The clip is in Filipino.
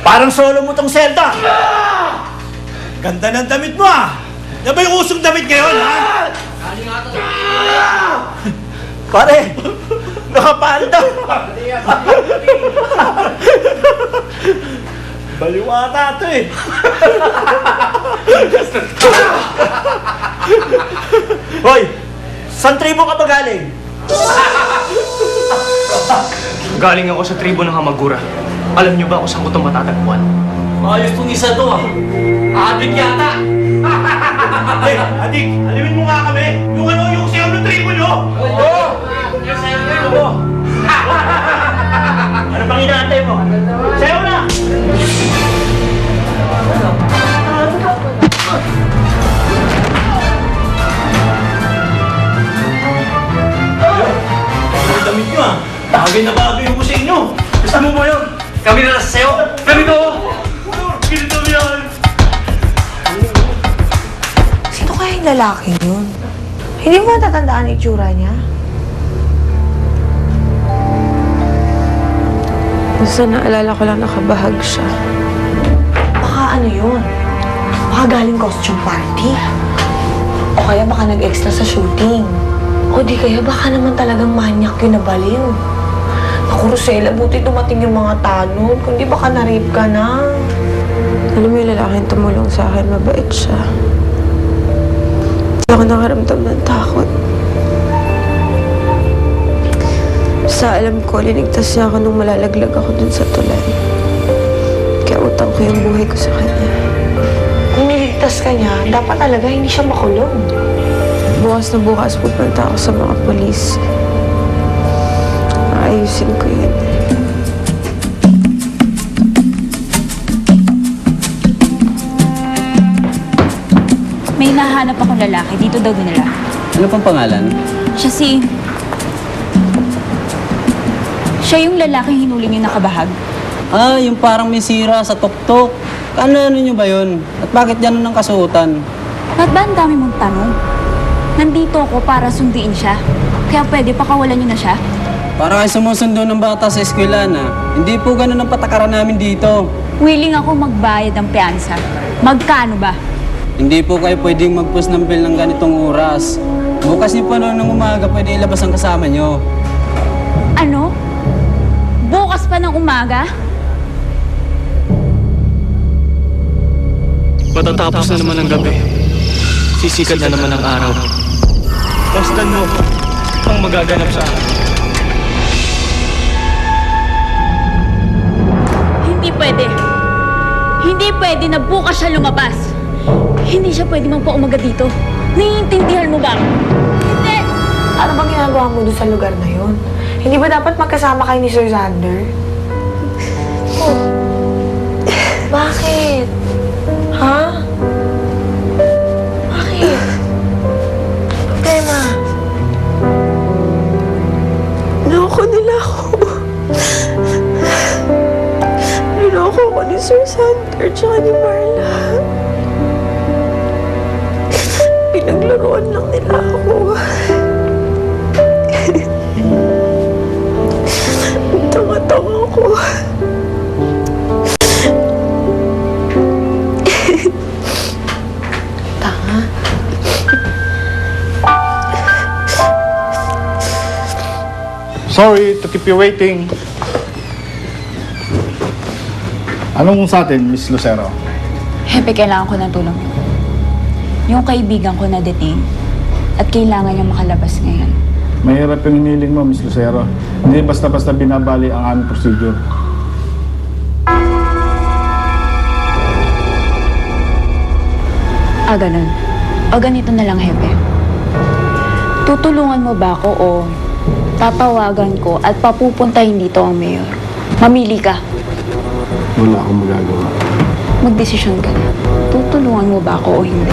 Parang solo mo tong Zelda. Ganda ng damit mo ah. Yan ba yung usong damit ngayon ha? Pare, nakapalda. Baliwata ito eh. Hoy, saan tribo ka ba galing? Galing ako sa tribo ng Hamagura. Alam niyo ba kung saan ko ito matatagpuan? Ayos tong isa to ah. Adik yata. Hey, adik, alimin mo nga kami. Yung sayaw ng tribo nyo. Oo. Yung sayaw na mo. Ano pang inaantay mo? Sayaw na. Ang damit nyo ah. Bagay na bagay yung sa inyo. Gusto mo ba yun? Kami na sasayaw! Ganito! Ganito yan. Sino kaya yung lalaki yun? Hindi mo natatandaan ang itsura niya? Basta naalala ko lang nakabahag siya. Baka ano yun? Baka galing costume party. O kaya baka nag-extra sa shooting. O di kaya baka naman talagang manyak yun na baliw. Naku, Rosella, buti dumating yung mga tanod. Kundi baka na-rape ka na. Alam mo yung lalaking tumulong sa akin, mabait siya. Hindi ako nakaramdam ng takot. Basta alam ko, linigtas niya ako nung malalaglag ako dun sa tulay. Kaya utang ko yung buhay ko sa kanya. Kung niligtas ka niya, dapat talaga hindi siya makulong. Bukas na bukas pupunta ako sa mga polis. Ayusin ko yun. May nahanap akong lalaki. Dito daw dinala. Ano pang pangalan? Siya yung lalaking hinuli niyo nakabahag. Ah, yung parang may sira sa tuktok. Ano nyo ba yun? At bakit yan ang kasuotan? Ba't ba ang dami mong tanong? Nandito ako para sunduin siya. Kaya pwede pakawalan niyo na siya. Para kayo sumusundo ng bata sa eskwela na. Hindi po ganun ang patakaran namin dito. Willing ako magbayad ng piyansa. Magkano ba? Hindi po kayo pwedeng mag-post ng bill ng ganitong oras. Bukas niyo pa noon ng umaga pwede ilabas ang kasama nyo. Ano? Bukas pa ng umaga? Matatapos na naman ang gabi. Sisikad na naman ang araw. Bastan mo ang magaganap sa akin. Hindi pwede. Hindi pwede na bukas siya lumabas. Hindi siya pwede magpaumaga dito. Naiintindihan mo ba? Hindi! Ano bang ginagawa mo doon sa lugar na yun? Hindi ba dapat magkasama kayo ni Sir Xander? Bakit? Ha? Bakit? Problema? Niloko nila ako. Niloko ko ni Sir Sander tsaka ni Marla. Pinaglaruan lang nila ako. Tanga-tanga ko. Tanga? Sorry to keep you waiting. Anong sa atin, Miss Lucero? Hepe, kailangan ko ng tulong. Yung kaibigan ko na detain at kailangan niya makalabas ngayon. Mahirap yung hiniling mo, Miss Lucero. Hindi basta-basta binabali ang aming procedure. Ganun. O ganito na lang, Hepe. Tutulungan mo ba ako o tatawagan ko at papupuntahin dito ang mayor? Mamili ka. Wala akong magagawa. Magdesisyon ka na. Tutulungan mo ba ako o hindi?